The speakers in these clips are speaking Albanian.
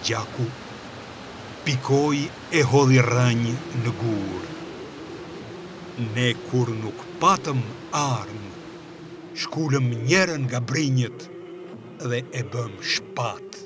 gjaku, pikoj e hodhi rënjë në gurë. Ne kur nuk patëm armë, shkullëm njerën nga brinjët dhe e bëm shpatë.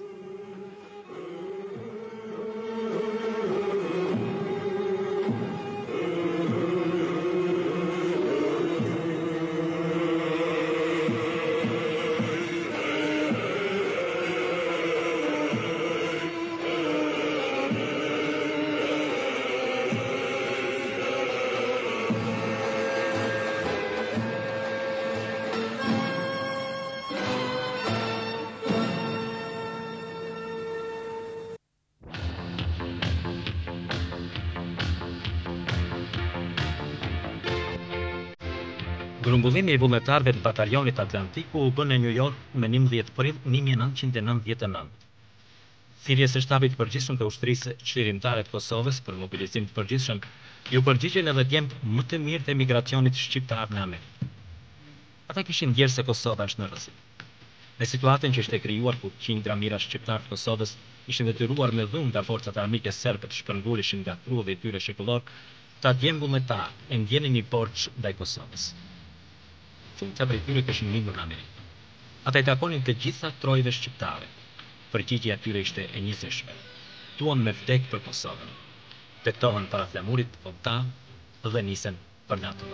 Grumbullimi I vullnetarëve të batalionit Atlantiku u bën në New York me 11 prill 1999. Thirrjes së shtabit të përgjithshëm të ushtrisë çlirimtare të Kosovës për mobilizim të përgjithshëm ju përgjigjen edhe djemt më të mirë të emigracionit shqiptar në Amerikë. Ata kishin ndjerë se Kosova është në rrezik. Në situatën që ishte krijuar ku qindra mijëra shqiptar të Kosovës ishin detyruar me dhunë nga forcat armike serbe të shpërngulishin nga trulli I tyre shekullor, ta djem vullnetar e ndjenin një borxh ndaj Kosovës. Shumica prej tyre kishin lindur në Amerikë. Ata I takonin të gjitha trojve shqiptare. Përgjigjja tyre ishte e njësishme. Duan me vdek për Kosovën. Betohen para flamurit kombëtar dhe nisen për natën.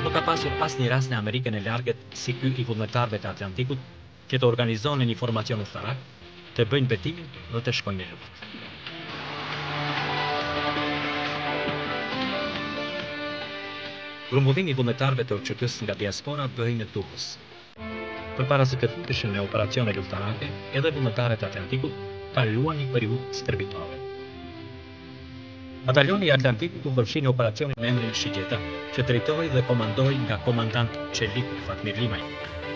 Nuk ka pasur asnjë rast në Amerikën e largët si ky I vullnetarëve të Atlantikut që të organizonin një formacion ushtarak, të bëjnë betimin dhe të shkojnë në luftë. Grumbullimi I vullnetarëve të OÇK-s nga diaspora bëhej në Durrës. Përpara se të futeshin në operacione luftarake, edhe vullnetarët e Atlantikut kaluan një periudhë stërvitore. Batalioni I Atlantikut u përfshi në operacionin me emrin Shigjeta, që drejtohej dhe komandohej nga komandant Çeliku Fatmir Limaj,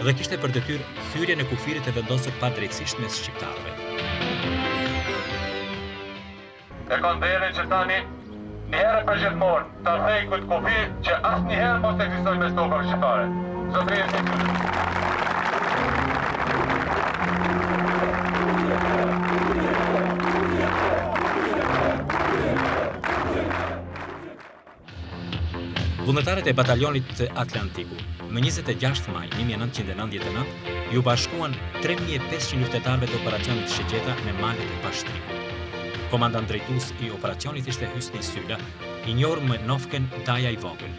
dhe kishte për detyrë thyrjen e kufirit e vendosur padrejtësisht mes shqiptarëve. E kanë deri që tani njëherë për gjithmonë ta thej këtë kufi që asnjëherë mos ekzistoj mes tokave shqiptare. Zotërinë e tyre. Vullnetarët e batalionit të Atlantiku, më 26 maj 1999, ju bashkuan 3500 luftetarëve të operacionit Shigjeta në malet e Pashtrikut. Komandant drejtues I operacionit ishte Hysni Syla, I njohur me nofken Daja I Vogël.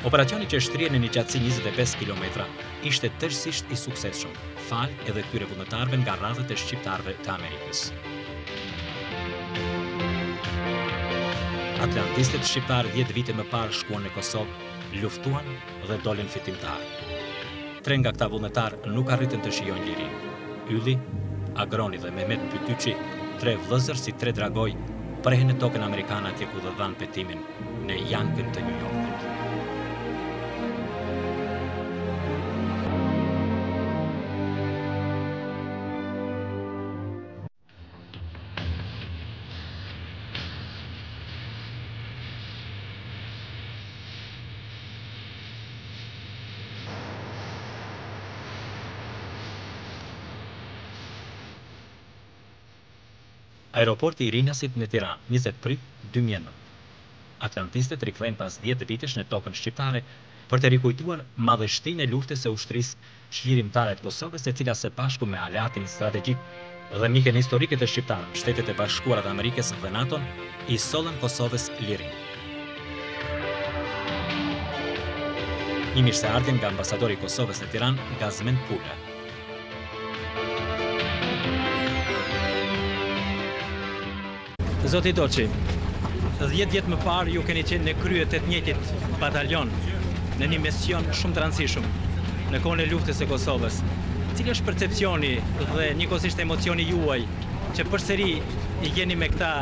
Operacioni që shtrihej në një gjatësi 25 kilometra ishte tërësisht I suksesshëm, falë edhe këtyre vullnetarëve nga radhët e shqiptarëve të Amerikës. Atlantistët shqiptarë 10 vite më parë shkuan në Kosovë, luftuan dhe dolën fitimtar. 3 nga këta vullnetarë nuk arritën të shijojnë lirinë. Ylli, Agroni dhe Mehmet Pytyçi, 3 vëllezër si 3 dragoj, prehen në tokën amerikane atje ku dhe dhanë petimin në jankën të New Yorkut. Aeroporti I Rinasit në Tiranë, 20 prill 2009. Atlantistët rikthehen pas 10 vitesh në tokën shqiptare për të rikujtuar madhështinë e luftës së ushtrisë çlirimtare të Kosovës, e cila së bashku me aleatin strategjik dhe miken historike të shqiptarëve, Shtetet e Bashkuara të Amerikës dhe NATO-n, I sollën Kosovës lirinë. Një mirëseardhje nga ambasadori I Kosovës në Tiranë, Gazmen Pula. Zoti Doçi, 10 vjet më parë ju keni qenë në krye të njëjtit batalion në një mision shumë të rëndësishëm në kohën e luftës së Kosovës. Cili është percepcioni dhe njëkohësisht emocioni juaj që përsëri I jeni me këta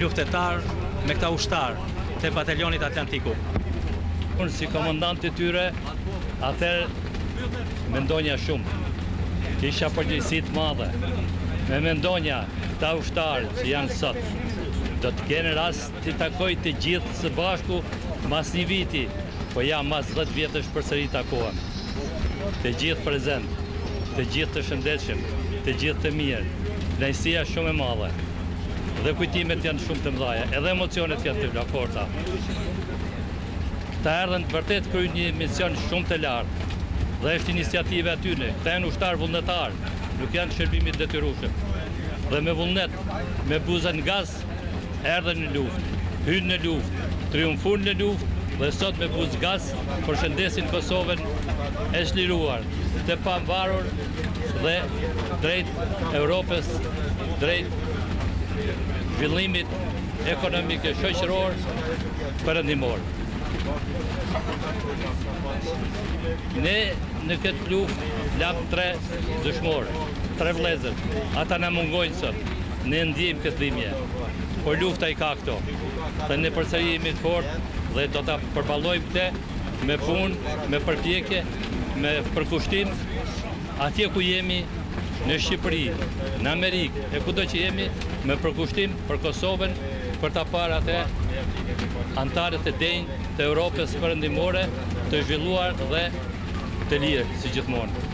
luftetar, me këta ushtar të batalionit Atlantiku? Unë si komandant I tyre, atëherë mendonja shumë. Kisha përgjegjësi të madhe. Me mendonja këta ushtarë që janë sot, do të kene rast të takoj të gjithë së bashku mas një viti, po ja mas 10 vjetësh përsëri takohen. të gjithë prezent, të gjithë të shëndetshëm, të gjithë të mirë. Kënaqësia shumë e madhe. Dhe kujtimet janë shumë të mëdha, edhe emocionet janë të forta. Këta erdhën vërtet kryejnë një mision shumë të lartë. Dhe është iniciative atyne. Këta janë ushtarë vullnetarë, nuk janë shërbimit detyrueshëm. Dhe me vullnet, me buzën gaz, erdhën në luftë, hynë në luftë, triumfun në luftë, dhe sot me buzë gaz përshëndesin Kosovën e çliruar, të pamvarur dhe drejt Europës, drejt zhvillimit ekonomik e shoqëror perëndimor. Ne në këtë luftë lam 3 dëshmorë, 3 vëllezër. Ata na mungojnë sot. Ne ndjejmë këtë dhimbje. Por lufta i ka këto. Dhe ne përsëri jemi të fortë dhe do ta përballojmë këtë me punë, me përpjekje, me përkushtim atje ku jemi në Shqipëri, në Amerikë, e kudo që jemi, me përkushtim për Kosovën, për ta parë atë antarët e denjë të Europës perëndimore, të zhvilluar dhe të lirë, si gjithmonë.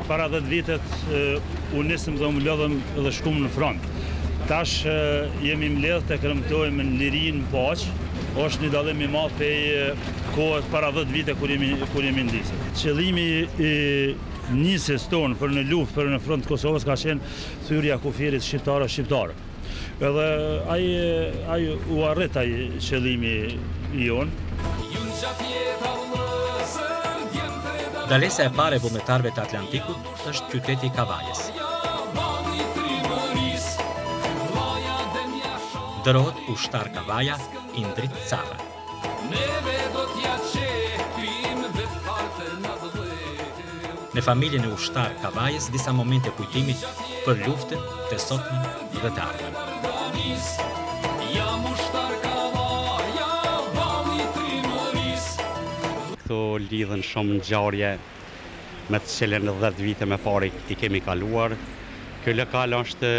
Para 10 vitet unë nisëm dhe më lodhëm dhe shkum në front. Tash jemi mbledh të kremtojmë në lirinë paqë, është një dallim i madh prej kohës para 10 vite kur jemi ndisur. Qëllimi i nisjes tonë për në luftë për në front të Kosovës ka qenë thyrja kufirit shqiptarë. Edhe ai u arrit ai qëllimi i jonë. Dalesa e parë e vullnetarëve të Atlantikut është qyteti i Kavajës. Ndërrohet ushtar Kavaja, Indrit Cara. Në familjen e ushtar Kavajës, disa momente kujtimit për luftën të sotme dhe të ardhmen. Këto lidhen shumë ngjarje me të cilën 10 vite më parë i kemi kaluar. Ky lokal është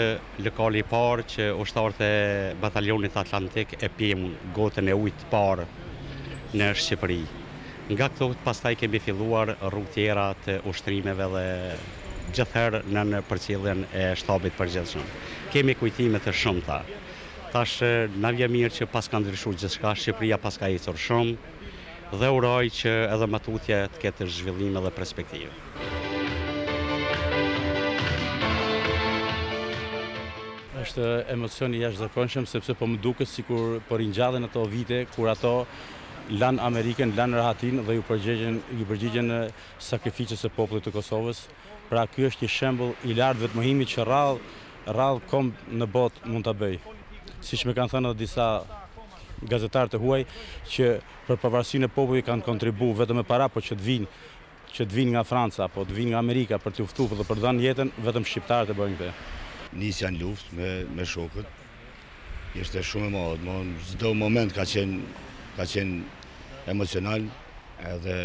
lokali i parë që ushtarët e batalionit Atlantik e pjevën gotën e ujit të parë në Shqipëri. Nga këto pastaj kemi filluar rrugë tjera të ushtrimeve dhe gjithherë në përcjelljen e shtabit përgjithshëm. Kemi kujtime të shumta. Tash na vjen mirë që pas ka ndryshuar gjithçka, Shqipëria pas ka ecur shumë dhe uroj që edhe më tutje të ketë zhvillim dhe perspektivë. Është emocion i jashtëzakonshëm sepse po më duket sikur po ringjallën ato vite kur ato lanë Amerikën, lanë rahatin dhe ju përgjigjen sakrificës së popullit të Kosovës. Pra ky është një shembull i lartë vetmohimit që rrallë komb në botë mund ta bëj. Siç më kanë thënë edhe disa gazetarë të huaj që për pavarësinë e popullit kanë kontribuar vetëm me para, por që të vinë nga Franca apo të vinë nga Amerika për të luftuar dhe për të dhënë jetën, vetëm shqiptarët e bëjnë këtë. Nisja në luftë me shokët, ishte shumë e madhe. Çdo moment ka qenë emocional, edhe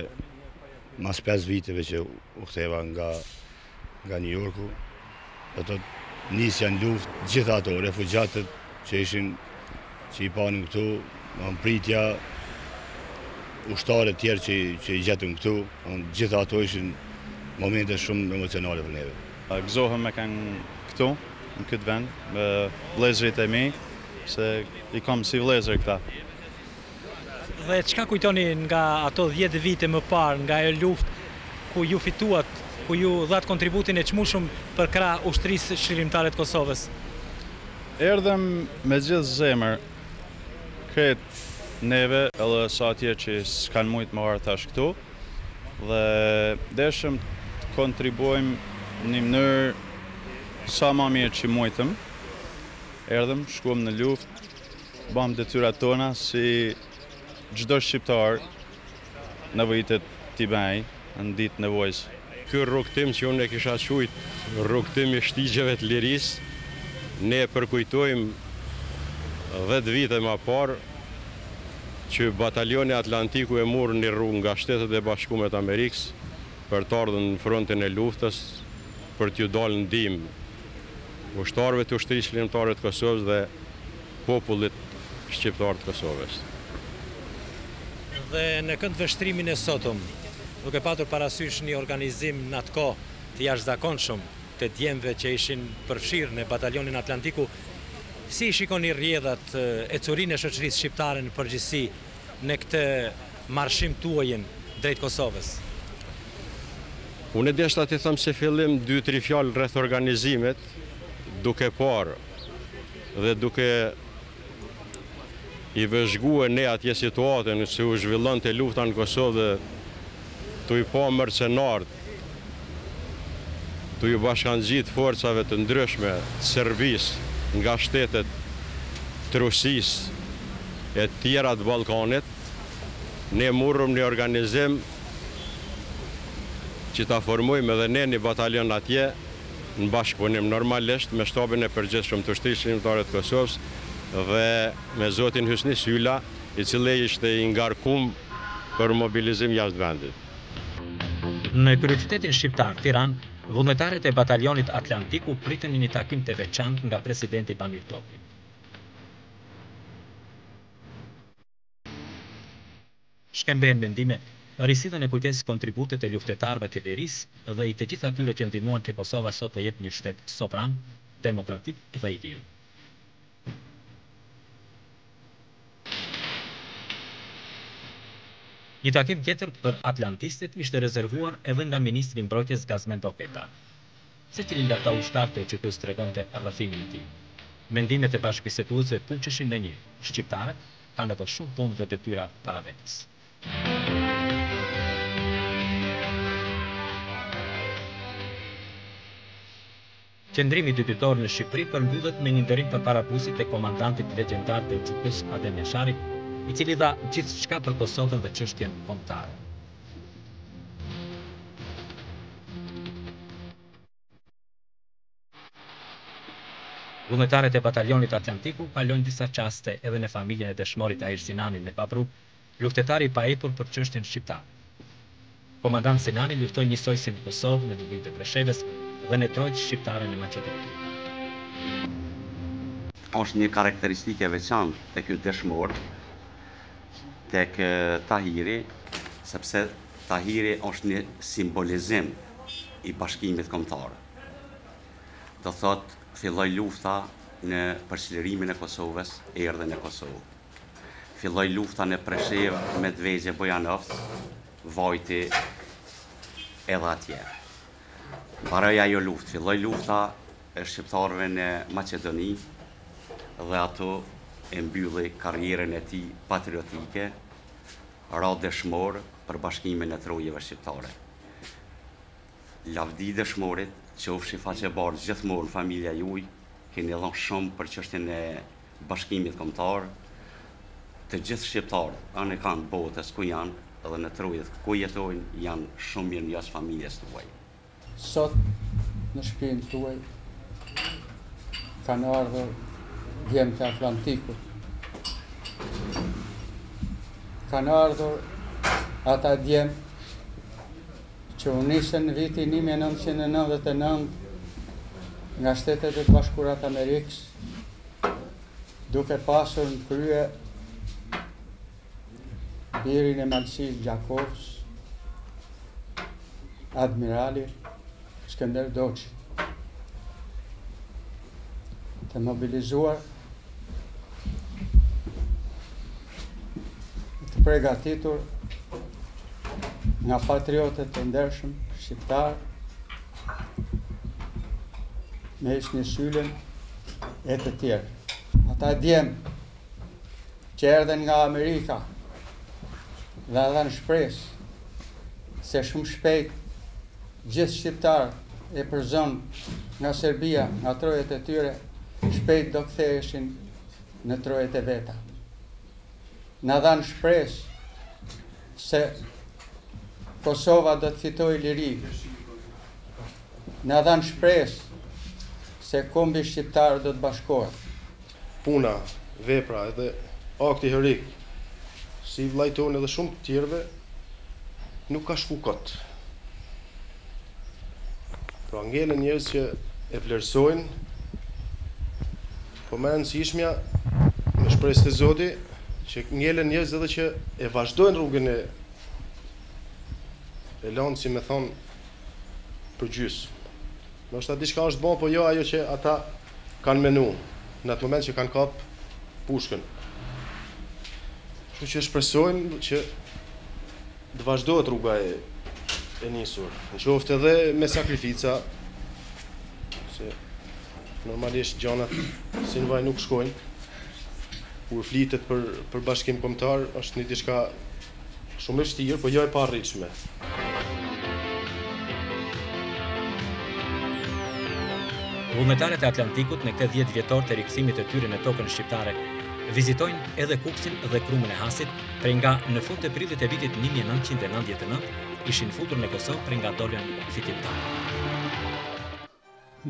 mas 5 viteve që u ktheva nga New Yorku, ato nisja në luftë, gjitha ato refugjatët që i panin këtu, pritja, ushtarët tjerë që i gjetën këtu, gjitha ato ishin momente shumë emocionale për neve. Gëzohem me kanë këtu, në këtë vend, me vëllezërit e mi, se i kam si vëllezër këta. Dhe çka kujtoni nga ato 10 vite më parë, nga ajo luftë ku ju fituat, ku ju dhat kontributin e çmueshëm për krah ushtrisë shërimtare të Kosovës? Erdhem me gjithë zemër, kretë neve, edhe sa atje që s'kan mujtë më arë tash këtu, dhe deshëm të kontribuojmë një mënyrë sa ma mirë që mujtëm. Erdhem, shkuam në luftë, bam detyrat tona si çdo shqiptar nevojitet t'i bëj në ditë nevojës. Ky rrugtim që unë e kisha quajt rrugtim i shtigjeve të lirisë, ne përkujtojmë 10 vite më parë që batalioni Atlantiku e morë një rrugë nga Shtetet e Bashkuara të Amerikës për të ardhur në frontin e luftës për t'ju dalë ndihmë ushtarëve të ushtrisë shërimtare të Kosovës dhe popullit shqiptar të Kosovës. Dhe në këtë vështrimin e sotëm, duke patur parasysh një organizim në atë kohë të jashtëzakonshëm të djemve që ishin përfshirë në batalionin Atlantiku, si shikoni rrjedhat e curinë e shoqërisë shqiptare në përgjithësi në këtë marshim tuajin drejt Kosovës? Unë e deshta të thëmë se fillim 2-3 fjalë rreth organizimet, duke parë dhe duke i vëzhgue ne atje situatën se u zhvillon të lufta në Kosovë dhe të i pa mercenarët, të i bashkanxhit forcave të ndryshme të Serbisë nga shtetet të Rusisë e tjera të Ballkanit, ne morëm një organizim që ta formojmë edhe ne një batalion atje në bashkëpunim normalisht me shtabin e përgjithshëm të Ushtrisë Shërbimtare të Kosovës dhe me zotin Hysni Sylla, i cili ishte i ngarkuar për mobilizim jashtë vendit. Në kryeqytetin shqiptar, Tiranë, vullnetarët e batalionit Atlantiku pritën një takim të veçantë nga presidenti Pamir Topi. Shkembejnë mendime, risidhen e kujtesë kontributet e luftetarëve të lirisë dhe i të gjithë atyre që ndihmuan që Kosova sot të jetë një shtet sovran, demokratik dhe i lirë. Një takim tjetër për atlantistët ishte rezervuar edhe nga ministri i mbrojtjes Gazmend Oketa. Secili nga ata ushtarë të qytetës tregonte rrëfimin e tij. Mendimet e bashkëbiseduesve punçeshin në një. Shqiptarët kanë edhe shumë punë dhe detyra para vetes. Qendrimi dytitor në Shqipëri përmbyllet me një ndërim përpara busit të komandantit legjendar të Gjukës Adem Jashari, i cili dha gjithçka për Kosovën dhe çështjen kombëtare. Vullnetarët e batalionit Atlantiku kalojnë disa qaste edhe në familjen e dëshmorit Ahir Sinani në Papruk, luftetari i paepur për çështjen shqiptare. Komandant Sinani luftoi njësoj si në Kosovë, në Lugin të Preshevës dhe në trojtë shqiptare në Maqedoni. Është një karakteristike veçantë tek ky dëshmor, tek Tahiri, sepse Tahiri është një simbolizim i bashkimit kombëtar. Do thotë, filloi lufta në përçlirimin e Kosovës, erdhi në Kosovë. Filloi lufta në Preshevë, Medvegje, Bojanovsk, vajti edhe atje. Mbaroi ajo luftë, filloi lufta e shqiptarëve në Maqedoni dhe ato e mbylli karrierën e tij patriotike, ra dëshmor për bashkimin e trojeve shqiptare. Lavdi dëshmorit, qofshi faqe bardhë gjithmonë familja juaj, keni dhënë shumë për çështjen e bashkimit kombëtar. Të gjithë shqiptarët, anë kanë botës ku janë, edhe në trojet ku jetojnë, janë shumë mirë në jashtë familjes tuaj. Sot në shtëpinë tuaj kanë ardhur djemt e Atlantikut. Kanë ardhur ata djemt që u nisën në vitin 1999 nga Shtetet e Bashkuara të Amerikës, duke pasur në krye birin e Malësis Gjakovës, admirali Skënder Doçi, të mobilizuar, të përgatitur nga patriotët të ndershëm shqiptar, me Hysni Syllën e të tjerë. Ata djemë që erdhen nga Amerika dhe dhanë shpresë se shumë shpejt gjithë shqiptarët e përzon nga Serbia, nga trojet e tyre, shpejt do ktheheshin në trojet e veta. Na dhanë shpresë se Kosova do të fitojë liri. Na dhanë shpresë se kombi shqiptar do të bashkohet. Puna, vepra edhe akti heroik, si vllajton edhe shumë të tjerëve, nuk ka shku kot. Pra ngelen njerëz që e vlerësojnë, po merren si ishmja me shpresë të Zotit që ngelen njerëz edhe që e vazhdojnë rrugën e lanë, si me thonë, për gjysë. Ndoshta diçka është bën, po jo ajo që ata kanë menu në atë moment që kanë kap pushkën. Kështu që shpresojnë që të vazhdohet rruga e nisur. Në qoftë edhe me sakrifica, se normalisht gjanat si në vaj nuk shkojnë. Kur flitet për bashkim kombëtar, është një diçka shumë e vështirë, po jo e paarritshme. Vullnetarët e Atlantikut në këtë 10 vjetor të rikthimit të tyre në tokën shqiptare vizitojnë edhe Kuksin dhe Krumën e Hasit, prej nga në fund të prillit e vitit 1999 ishin futur në Kosovë prej nga dolën fitimtarë.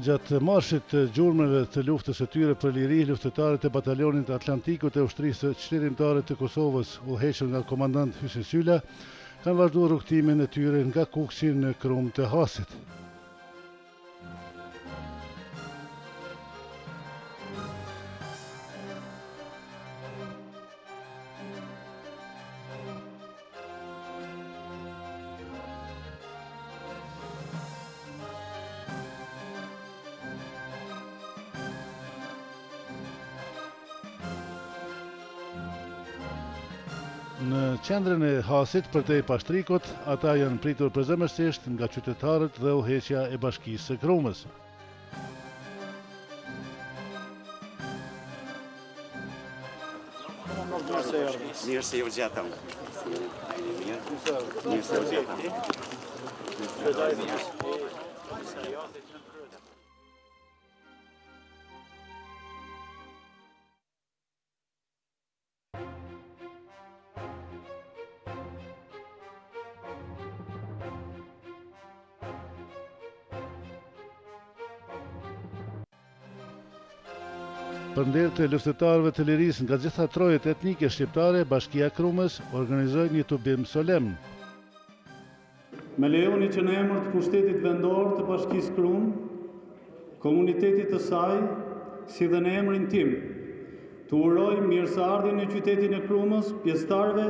Gjatë marshit të gjurmëve të luftës së tyre për liri, luftëtarët e batalionit Atlantikut e ushtrisë çlirimtare të Kosovës, udhëhequr nga komandant Hysin Sylla, kanë vazhduar rrugtimin e tyre nga Kuksi në Krumë të Hasit. Në qendrën e Hasit përtej Pashtrikut, ata janë pritur përzemërsisht nga qytetarët dhe udhëheqja e Bashkisë së Krumës. Mirë se ju gjetëm. Mirë se ju gjetëm. Për nder të luftëtarëve të lirisë nga gjitha trojet etnike shqiptare, Bashkia e Krumës organizoi një tubim solemn. Me lejoni që në emër të pushtetit vendor të Bashkisë Krumë, komunitetit të saj, si dhe në emrin tim, të uroj mirëseardhjen në qytetin e Krumës pjesëtarëve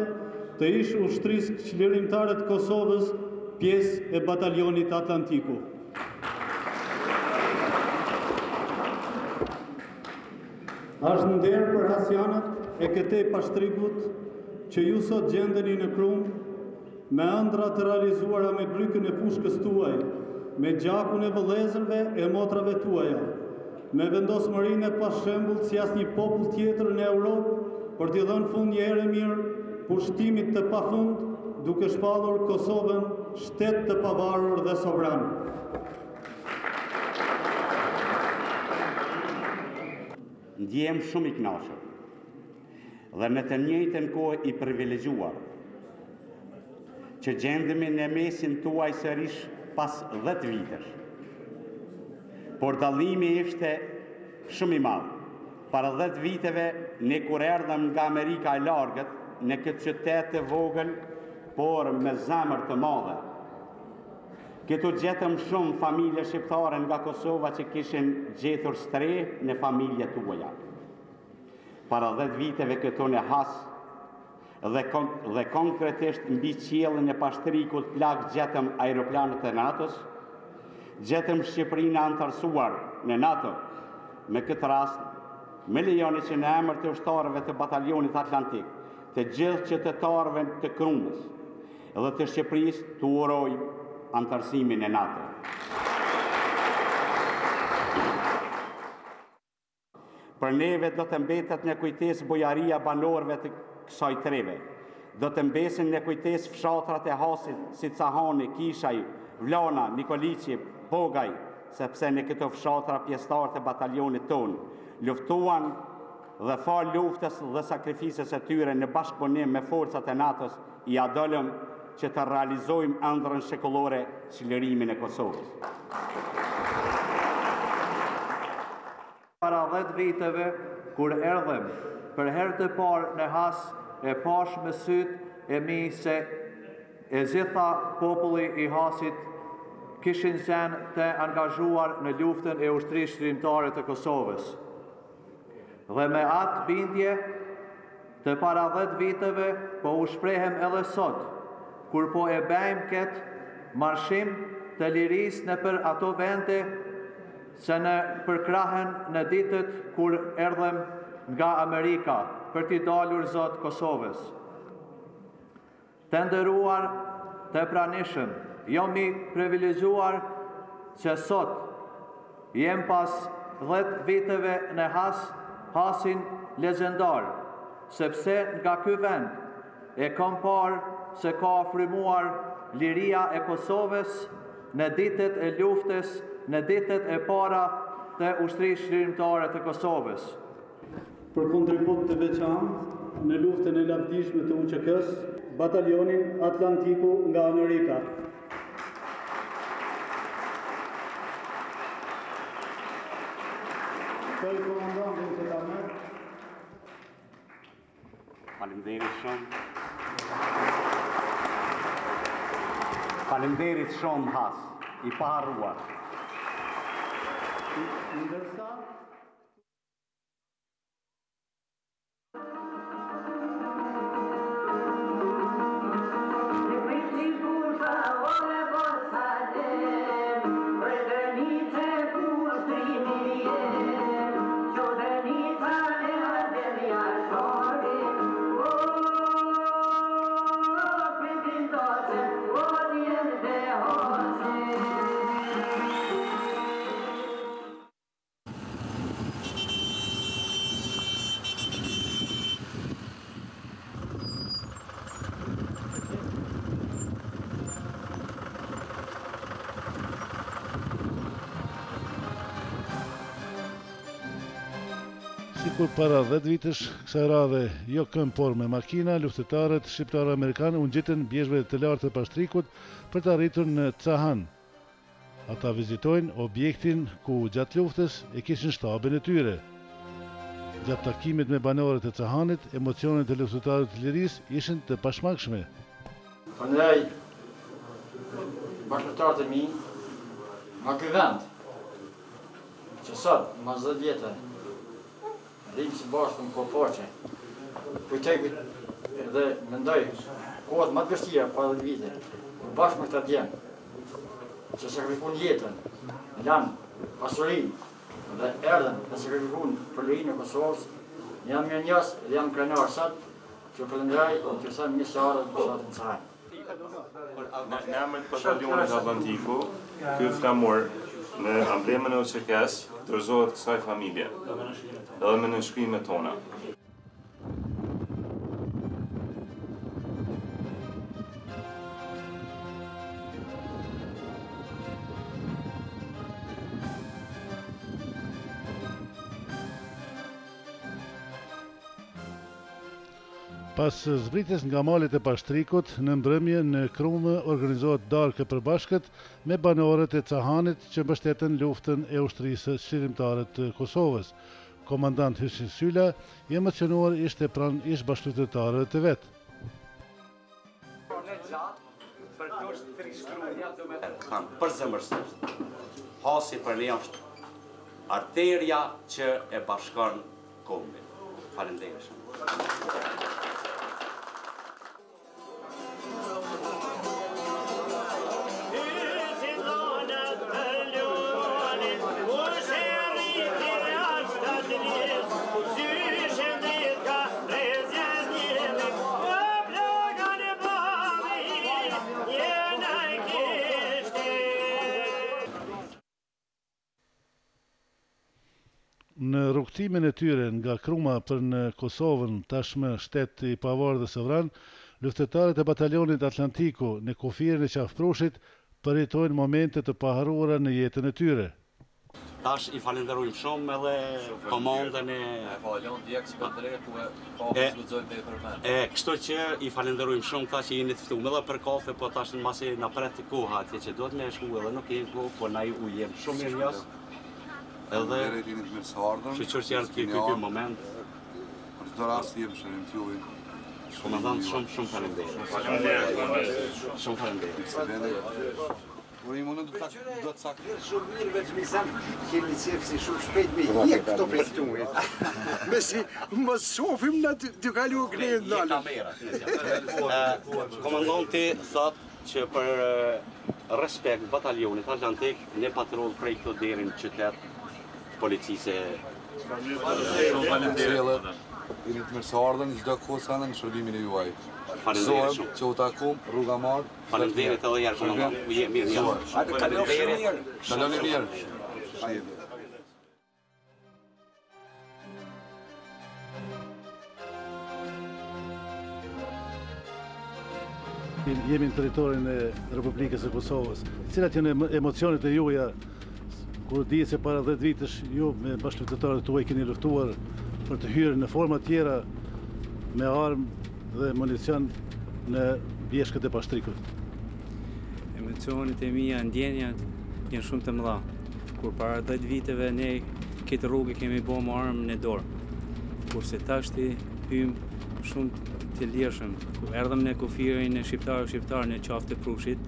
të ish ushtrisë çlirimtare të Kosovës, pjesë e batalionit Atlantiku. Ashtë nder për hasjanët e këtej Pashtrikut që ju sot gjendeni në Krumë me ëndra të realizuara me grykën e pushkës tuaj, me gjakun e vëllezërve e motrave tuaja, me vendosmërinë e pashembull si asnjë popull tjetër në Europë për t'i dhënë fund një here mirë pushtimit të pafund, duke shpallur Kosovën shtet të pavarur dhe sovran. Ndjem shumë i kënaqur dhe në të njëjtën kohë i privilegjuar që gjendemi në mesin tuaj sërish pas 10 vitesh. Por dallimi ishte shumë i madh. Para 10 viteve ne kur erdhëm nga Amerika e Largët në këtë qytet të vogël, por me zemër të madhe. Këtu gjetëm shumë familje shqiptare nga Kosova që kishin gjetur streh në familje tuaja. Para 10 viteve këtu në Has dhe konkretisht mbi qiellin e Pashtrikut plak gjetëm aeroplanet e NATO-s, gjetëm Shqipërinë antarësuar në NATO. Me këtë rast, me lejoni që në emër të ushtarëve të batalionit Atlantik, të gjithë qytetarëve të Krumës dhe të Shqipërisë të uroj antarësimin e NATO. Për neve do të mbetet në kujtesë bujaria banorëve të kësaj treve. Do të mbesin në kujtesë fshatrat e Hasit si Cahani, Kishaj, Vlana, Nikoliçi, Bogaj, sepse në këto fshatra pjesëtarët e batalionit tonë luftuan dhe fal luftës dhe sakrificës e tyre në bashkëpunim me forcat e NATO-s i adolëm që të realizojmë ëndrrën shekullore çlirimin e Kosovës. Para 10 viteve, kur erdhem për herë të parë në Has, e pash me sytë e mi se e gjitha populli i Hasit kishin qenë të angazhuar në luftën e ushtrisë çlirimtare të Kosovës. Dhe me atë bindje, të para 10 viteve, po u shprehem edhe sot, kur po e bëjmë këtë marshim të lirisë në për ato vende se në përkrahen në ditët kur erdhem nga Amerika për t'i dalur Zot Kosovës. Të nderuar të pranishëm, jam i privilegjuar që sot jem pas 10 viteve në hasin legjendar, sepse nga ky vend e kam parë se ka afrimuar liria e Kosovës në ditët e luftës, në ditët e para të ushtrisë shërimtare të Kosovës. Për kontribut të veçantë në luftën e lavdishme të UÇK-s, Batalionin Atlantiku nga Amerika. Faleminderit shumë has, i paharruar. Ndërsa Sikur para 10 vitesh, kësaj radhe jo këmbë por me makina, luftëtarët shqiptarë amerikanë u ngjitën bjeshve të lartë të Pashtrikut për të arritur në Cahan. Ata vizitojnë objektin ku gjatë luftës e kishin shtabin e tyre. Gjatë takimit me banorët e Cahanit, emocionet e luftëtarët të lirisë ishin të pashmangshme. Përndaj, bashkëtarët e mi, nga ky vend, që sot, mas 10 vjetë, rrimë si bashkë në Kopaqe, kujtej dhe mendoj kohët më të vështira para 10 vite, bashkë me këta djemë, që sakrifikun jetën, lanë pasurinë dhe erdhen dhe sakrifikun për lirin e Kosovës, jam mirë njës dhe jam krenar sot, që përëndraj të sa një sharë dhe shatë në Cahan. Në emër të Batalionit Atlantiku, ky flamur në amblemën e UÇK-s dorëzohet kësaj familje, edhe me nënshkrimet tona. Pas zbritjes nga malet e Pashtrikut, në mbrëmje në Krumë organizohet darkë e përbashkët me banorët e Cahanit që mbështetën luftën e ushtrisë shërimtare të Kosovës. Komandant Hysin Sylla i emocionuar ishte pranë ish bashkëpunëtorëve të vet. Përzemërsisht, hasi për ne është arteria që e bashkon kombin. Faleminderit shumë. Në rrugtimin e tyre nga Kruma për në Kosovën, tashmë shtet i pavarur dhe sovran, luftëtarët e Batalionit Atlantiku në kufirin e Qafprushit përjetojnë momente të paharruara në jetën e tyre. Tash i falenderojmë shumë edhe komandën kështu që i falenderojmë shumë ta që jeni të ftuar edhe për kafe, po tash në masi na pret koha atje që duhet me shku edhe nuk jemi kohë, po na u jem shumë mirë njohës. Edhe shqyqër që janë këtë moment. Për të rast jem shërim t'juve. Komandant, shumë faleminderit. Shumë faleminderit. Por i mundu do të saktë. Shumë mirë veç mi sam, kemi qefë si shumë shpejt me jek këto përstuit. Mesi, mos shofim në të kalu krejnë dalë. Komandanti thot që për respekt batalionit Atlantik, ne patrol prej këto deri në qytet policisë. Shumë faleminderit. Jeni të mirëseardhën çdo kohë sa në shërbimin e juaj. Faleminderit shumë. Që u takom rruga marr. Faleminderit edhe herë komandant. U je mirë. Hajde kalofshi mirë. Kaloni mirë. Jemi në teritorin e Republikës e Kosovës. Cilat janë emocionet e juaja kur di se para 10 vitesh ju me bashkëluftetarët tuaj keni luftuar për të hyrë në forma tjera me armë dhe municion në bjeshkët e Pashtrikut? Emocionet e mia, ndjenjat janë shumë të mëdha. Kur para 10 viteve ne këtë rrugë kemi bërë me armë në dorë. Kurse tashti hym shumë të lirshëm. Kur erdhëm në kufirin e shqiptar në qaftë të Prushit,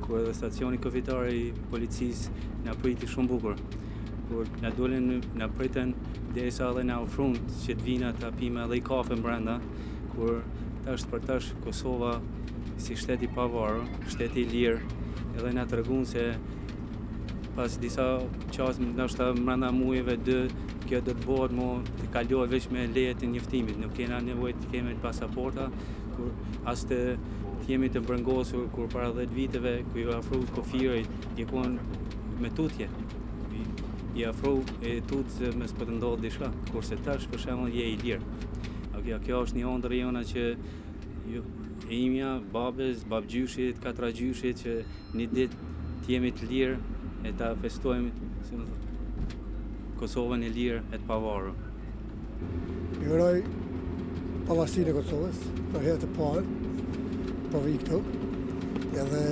kur edhe stacioni kufitar i policisë na priti shumë bukur. Kur na dolën, na pritën derisa edhe na ofruan që të vinë ta pimë edhe kafe brenda, kur tash për tash Kosova si shtet i pavarur, shtet i lirë, edhe na treguan se pas disa qasë, ndoshta brenda muajve 2, kjo do të bëhet të kalohet veç me leje të njoftimit, nuk kena nevojë të kemi pasaporta, kur as të jemi të brengosur, kur para 10 viteve ku i ofru kufirit, jekon me tutje. I ofru e tut se më s'po të ndodh diçka, kurse tash për shembull je i lirë. Kjo është një ëndër jona që e imja, babes, babgjyshit, katragjyshit që një ditë të jemi të lirë e ta festojmë Kosovën e lirë e të pavarur. I uroj pavarësinë e Kosovës për herë të parë, po vi këtu, edhe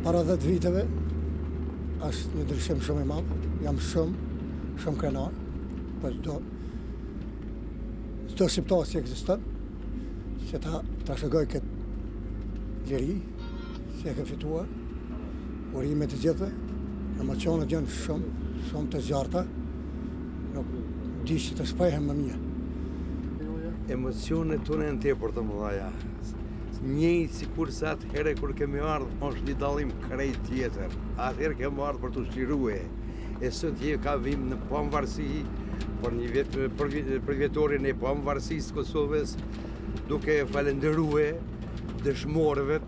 para 10 viteve është një ndryshim shumë i madh, jam shumë krenar për çdo shqiptar që ekziston, që ta shëgoj këtë liri, që e ke fituar, urimet të gjithëve, emocionet janë shumë të zjarta, nuk di që të shprehem më mirë. Emocionet tune në tepër të mëdha. Njëjtë sikur se atëherë kur kemi ardhur është një dallim krejt tjetër. Atëherë kemi ardhur për të shlirue. E sot ka vim në pavarësi për vjetorin e pavarësisë Kosovës, duke falendëruar dëshmorëvet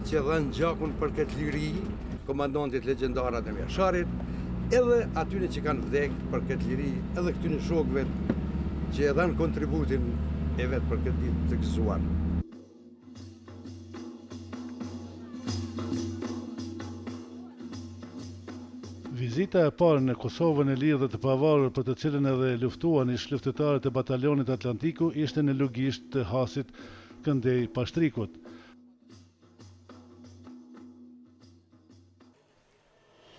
që dhanë gjakun për këtë liri, komandantit legjendarat e Mjasharit, edhe atyre që kanë vdekë për këtë liri, edhe këtyre shokëve që e dhanë kontributin e vetë për këtë ditë të gëzuar. Vizita e parë në Kosovën e lirë dhe të pavarur për të cilën edhe luftuan ish luftëtarët e batalionit Atlantiku ishte në lugisht të Hasit Këndej Pashtrikut.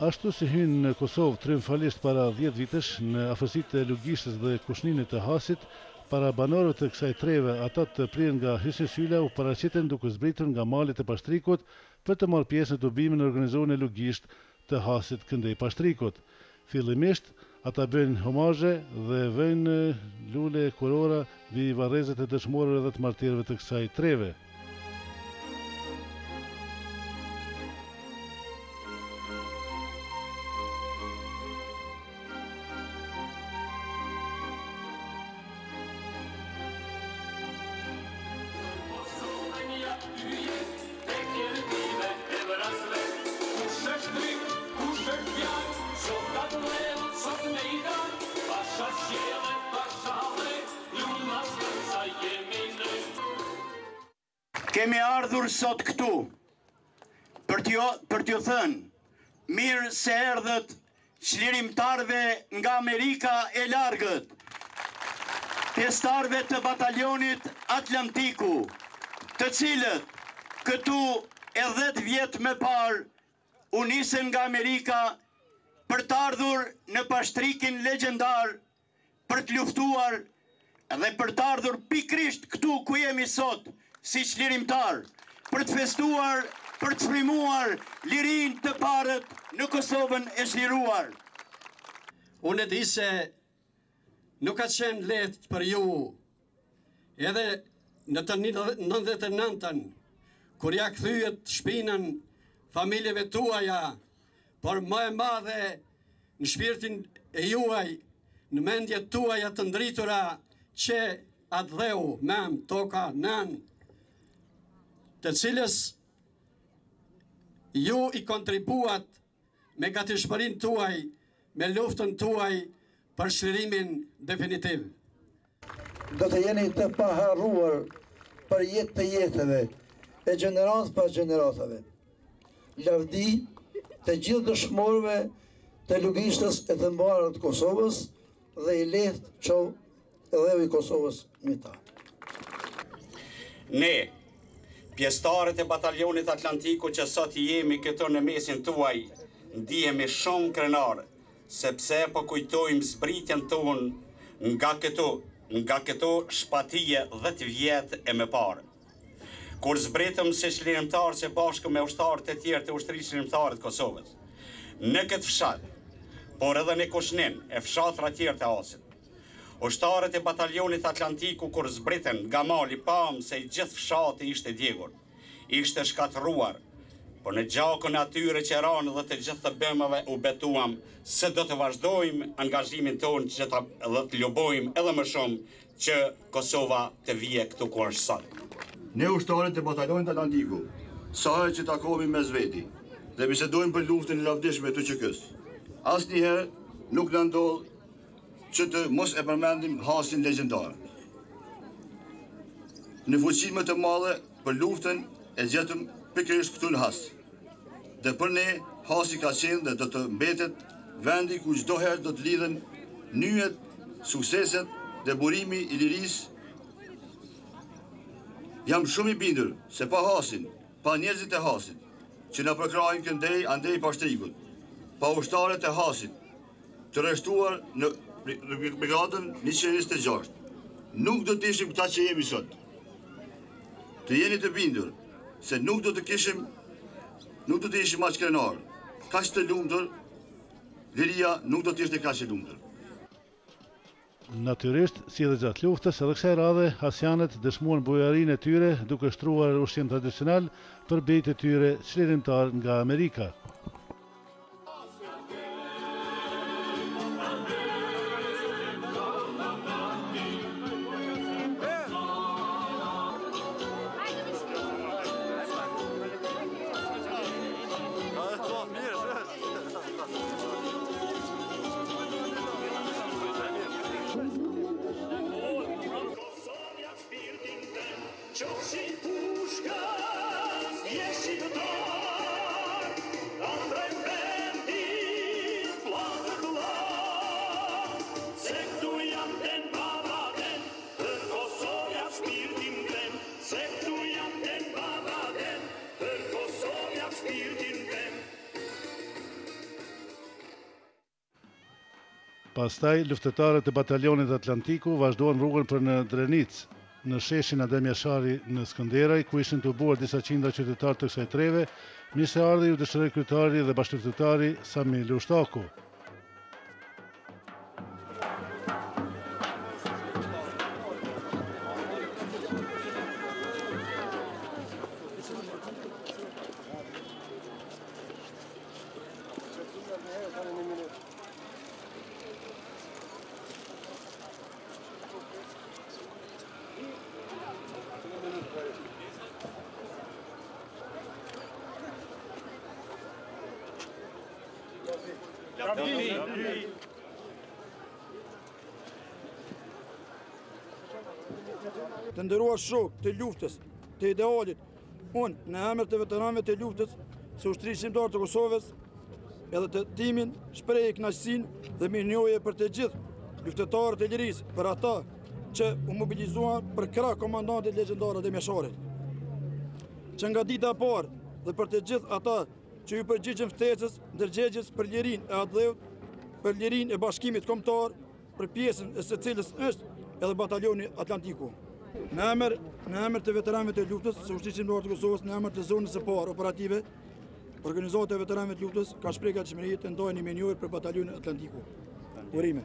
Ashtu si hynë në Kosovë triumfalisht para 10 vitesh në afërsitë e lugishtës dhe kushninit të Hasit, para banorëve të kësaj treve, ata të prirën nga Hysi Sylla u paraqiten duke zbritur nga malit e Pashtrikut për të marrë pjesë në tubimin e organizuar në lugisht të Hasit Këndej Pashtrikut. Fillimisht, ata bëjnë homazhe dhe vënë lule kurora mbi varrezat e dëshmorëve dhe të martirëve të kësaj treve. Kemi ardhur sot këtu për t'ju thënë mirë se erdhët çlirimtarëve nga Amerika e largët, pjesëtarëve të batalionit Atlantiku, të cilët këtu e 10 vjet më parë u nisën nga Amerika për të ardhur në Pashtrikin legjendar, për të luftuar dhe për të ardhur pikrisht këtu ku jemi sot, si çlirimtar, për të festuar për të çlimuar lirinë të parët në Kosovën e çliruar. Unë e di se nuk ka qenë lehtë për ju, edhe në të 99-ën, kur ja kthyet shpinën familjeve tuaja, por më e madhe në shpirtin e juaj, në mendjet tuaja të ndritura, që atë dheu, mem, toka, nën, të cilës ju i kontribuat me gatishmërinë tuaj, me luftën tuaj për shlirimin definitiv. Do të jeni të paharruar për jetë të jetëve e gjenerat pas gjeneratave. Lavdi të gjithë dëshmorëve të lugishtës e të mbarë të Kosovës dhe i lehtë që edhe i Kosovës një ta. Ne, pjesëtarët e batalionit Atlantiku që sot jemi këto në mesin tuaj, ndihemi shumë krenarë, sepse po kujtojmë zbritjen tonë nga këto shpatije 10 vjetë e më parë. Kur zbritëm si çlirimtarë së bashku me ushtarët e tjerë të ushtrisë çlirimtare të Kosovës, në këtë fshat, por edhe në Kushnin e fshatra tjerë të Asit. Ushtarët e batalionit Atlantiku kur zbritën nga mali pam se i gjithë fshati ishte djegur, ishte shkatruar, por në gjakun atyre që ranë dhe të gjithë të bëmave u betuam se do të vazhdojmë angazhimin tonë që të lubojmë edhe më shumë që Kosova të vije këtu ku është sot. Ne ushtarët e batalionit Atlantiku, sa herë që takohemi mes veti dhe bisedojmë për luftën e lavdishme të QK-s, asnjëherë nuk na ndodh që të mos e përmendim Hasin legjendar. Në fuqinë më të madhe për luftën e gjetëm pikërisht këtu në Has. Dhe për ne, Hasi ka qenë dhe do të mbetet vendi ku çdo herë do të lidhen nyjet, sukseset dhe burimi i lirisë. Jam shumë i bindur se pa Hasin, pa njerëzit e Hasit, që na përkrajnë këndej andej pashtrikut, pa ushtarët e Hasit, të rreshtuar në brigadën 126, nuk do të ishim këta që jemi sot. Të jeni të bindur se nuk do të ishim aq krenar, kaq të lumtur, liria nuk do të ishte kaq e lumtur. Natyrisht, si dhe gjatë luftës, edhe kësaj radhe, hasianët dëshmuan bujarinë e tyre duke shtruar ushqim tradicional për bijtë e tyre çlirimtar nga Amerika. Pastaj, luftëtarët e batalionit Atlantiku vazhduan rrugën për në Drenic, në sheshin Adem Jashari në Skënderaj, ku ishin të buar disa qindra qytetarë të kësaj treve, mirë se ardhi ju dëshiroj kryetari dhe bashkëluftetari Sami Lushtaku. Të nderuar shokë të luftës, të idealit, unë në emër të veteranëve të luftës së ushtrisë shqiptare të Kosovës, edhe të timin shpreh kënaqësinë dhe mirënjohje për të gjithë luftëtarët e lirisë, për ata që u mobilizuan për krah komandantit legjendar Adem Jasharit. Që nga dita e parë dhe për të gjithë ata që ju përgjigjen ftesës ndërgjegjës për lirinë e atdheut, për lirinë e bashkimit kombëtar, për pjesën e së cilës është edhe batalioni Atlantiku. Në emër të veteranëve të luftës së Ushtrisë Shqiptare të Kosovës, në emër të zonës së parë operative, Organizata e Veteranëve të Luftës ka shprehur gatishmëri të ndajë një menjur për Batalionin Atlantiku. Urime.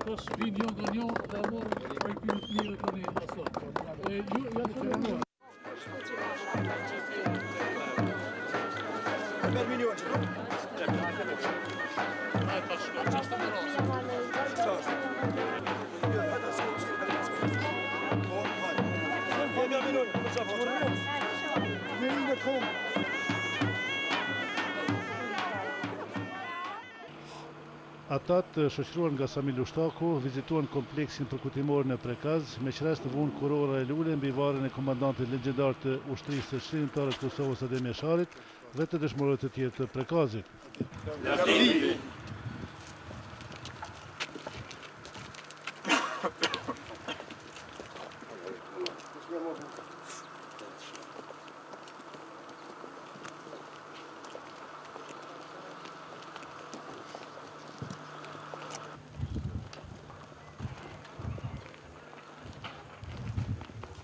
Tash vinë jo nga një dhe morë projektimet mire të një asot. Ju janë të një. Ata të shoqëruar nga Samil Ushtaku vizituan kompleksin përkutimor në Prekaz me qres të vunë kurora e lule mbi varrin e komandantit legjendar të ushtrisë së Shqiptare të Kosovës Adem Jasharit dhe të dëshmorët të tjerë të Prekazit.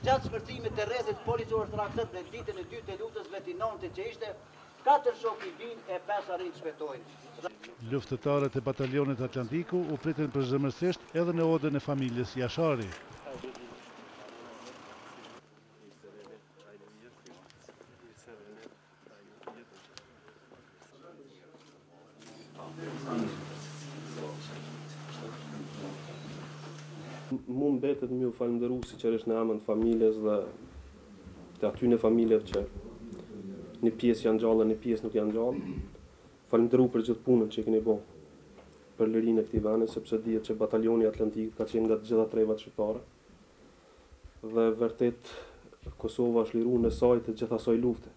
Gjatë shpërthimit të rrethit policorë të raksët në ditën e 2 të luftës vetinonte që ishte 4 shok i vinë e 5 arrit shpetojnë. Luftëtarët e Batalionit Atlantiku u pritën përzemërsisht edhe në odën e familjes Jashari. Mu mbetet më u falënderu sinqerisht në emër të familjes dhe të atyre familjeve që një pjesë janë gjallë, një pjesë nuk janë gjallë. Falënderu për gjithë punën që keni bërë për lirinë e këtij veni, sepse dihet që Batalioni Atlantik ka qenë nga të gjitha trevat shqiptare. Dhe vërtet Kosova është liruar në saj të gjitha asaj lufte,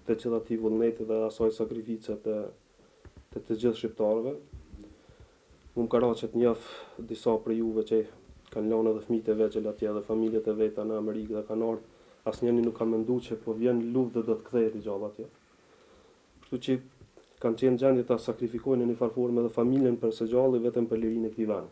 të gjitha atij vullneti dhe asaj sakrifice të të gjithë shqiptarëve. Unë më ka rënë që të njoh disa prej juve që kanë lënë edhe fëmijët e vegjël atje dhe familjet e veta në Amerikë dhe kanë ardhur, asnjëri nuk ka menduar që po vjen luftë dhe do të kthehet i gjallë atje. Kështu që kanë qenë gjendje ta sakrifikojnë në një farë formë edhe familjen për së gjalli vetëm për lirinë e këtij veni.